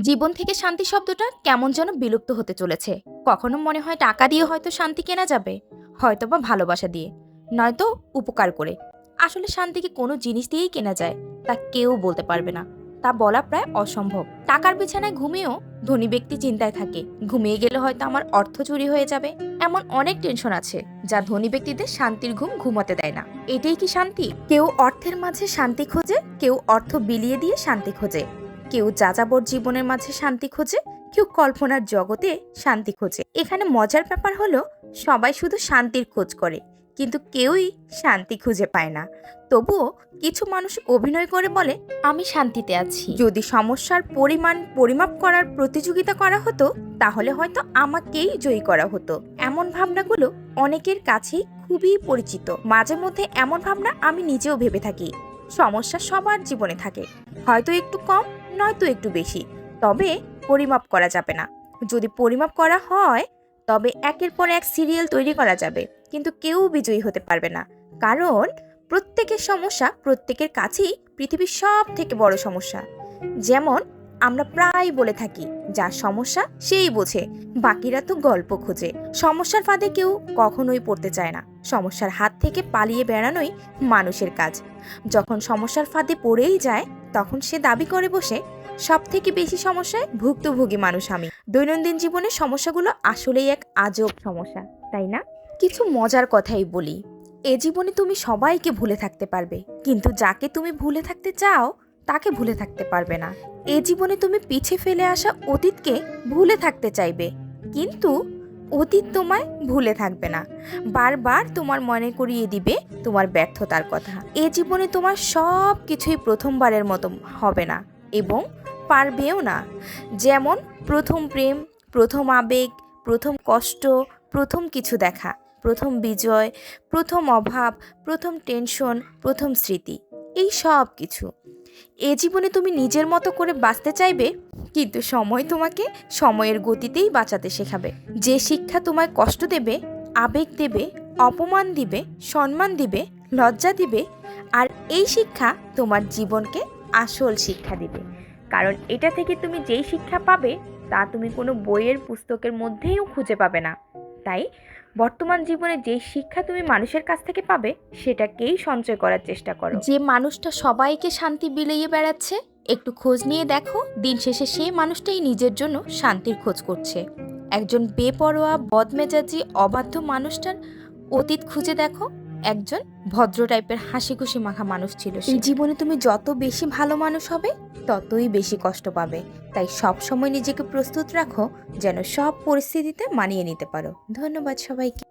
জীবন থেকে শান্তি শব্দটা কেমন যেন বিলুপ্ত হতে চলেছে। কখনো মনে হয় টাকা দিয়ে হয়তো শান্তি কেনা যাবে, হয়তোবা ভালোবাসা দিয়ে, নয়তো উপকার করে। আসলে শান্তি কি কোনো জিনিস দিয়েই কেনা যায় তা কেউ বলতে পারবে না। তা বলা প্রায় অসম্ভব। টাকার বিছানায় ঘুমিয়েও ধনী ব্যক্তি চিন্তায় থাকে, ঘুমিয়ে গেলে হয়তো আমার অর্থ চুরি হয়ে যাবে। এমন অনেক টেনশন আছে যা ধনী ব্যক্তিদের শান্তির ঘুম ঘুমাতে দেয় না। এটাই কি শান্তি? কেউ অর্থের মাঝে শান্তি খোঁজে, কেউ অর্থ বিলিয়ে দিয়ে শান্তি খোঁজে, কেউ যাযাবর জীবনের মাঝে শান্তি খোঁজে, কেউ কল্পনার জগতে শান্তি খোঁজে। এখানে মজার ব্যাপার হলো, সবাই শুধু শান্তির খোঁজ করে, কিন্তু কেউই শান্তি খুঁজে পায় না। তবুও কিছু মানুষ অভিনয় করে বলে, আমি শান্তিতে আছি। যদি সমস্যার পরিমাণ পরিমাপ করার প্রতিযোগিতা করা হতো, তাহলে হয়তো আমাকেই জয়ী করা হতো। এমন ভাবনাগুলো অনেকের কাছেই খুবই পরিচিত। মাঝে মধ্যে এমন ভাবনা আমি নিজেও ভেবে থাকি। সমস্যা সবার জীবনে থাকে, হয়তো একটু কম, নয়তো একটু বেশি, তবে পরিমাপ করা যাবে না। যদি পরিমাপ করা হয়, তবে একের পর এক সিরিয়াল তৈরি করা যাবে, কিন্তু কেউ বিজয়ী হতে পারবে না। কারণ প্রত্যেকের সমস্যা প্রত্যেকের কাছেই পৃথিবীর সব থেকে বড় সমস্যা। যেমন আমরা প্রায় বলে থাকি, যার সমস্যা সেই বোঝে, বাকিরা তো গল্প খোঁজে। সমস্যার ফাঁদে কেউ কখনোই পড়তে চায় না। সমস্যার হাত থেকে পালিয়ে বেড়ানোই মানুষের কাজ। যখন সমস্যার ফাঁদে পড়েই যায়, তখন সে দাবি করে বসে, সব থেকে বেশি সমস্যায় ভুক্তভোগী মানুষ আমি। দৈনন্দিন জীবনের সমস্যাগুলো আসলেই এক আজব সমস্যা, তাই না? কিছু মজার কথাই বলি। এ জীবনে তুমি সবাইকে ভুলে থাকতে পারবে, কিন্তু যাকে তুমি ভুলে থাকতে চাও তাকে ভুলে থাকতে পারবে না। এ জীবনে তুমি পিছে ফেলে আসা অতীতকে ভুলে থাকতে চাইবে, কিন্তু অতীত তোমায় ভুলে থাকবে না। বারবার তোমার মনে করিয়ে দিবে তোমার ব্যর্থতার কথা। এ জীবনে তোমার সব কিছুই প্রথমবারের মতো হবে না, এবং পারবেও না। যেমন প্রথম প্রেম, প্রথম আবেগ, প্রথম কষ্ট, প্রথম কিছু দেখা, প্রথম বিজয়, প্রথম অভাব, প্রথম টেনশন, প্রথম স্মৃতি, এই সব কিছু। এ জীবনে তুমি নিজের মতো করে বাঁচতে চাইবে, কিন্তু সময় তোমাকে সময়ের গতিতেই বাঁচাতে শেখাবে। যে শিক্ষা তোমায় কষ্ট দেবে, আবেগ দেবে, অপমান দিবে, সম্মান দিবে, লজ্জা দিবে, আর এই শিক্ষা তোমার জীবনকে আসল শিক্ষা দিবে। কারণ এটা থেকে তুমি যেই শিক্ষা পাবে, তা তুমি কোনো বইয়ের পুস্তকের মধ্যেও খুঁজে পাবে না। তাই বর্তমান জীবনে যে শিক্ষা তুমি মানুষের কাছ থেকে পাবে, সেটাকেই সঞ্চয় করার চেষ্টা করো। যে মানুষটা সবাইকে শান্তি বিলিয়ে বেড়াচ্ছে, একটু খোঁজ নিয়ে দেখো, দিন শেষে সেই মানুষটাই নিজের জন্য শান্তির খোঁজ করছে। একজন বেপরোয়া, বদমেজাজি, অবাধ্য মানুষটার অতীত খুঁজে দেখো, একজন ভদ্র টাইপের হাসি খুশি মাখা মানুষ ছিল সে। এই জীবনে তুমি যত বেশি ভালো মানুষ হবে, ততই বেশি কষ্ট পাবে। তাই সব সময় নিজেকে প্রস্তুত রাখো, যেন সব পরিস্থিতিতে মানিয়ে নিতে পারো। ধন্যবাদ সবাইকে।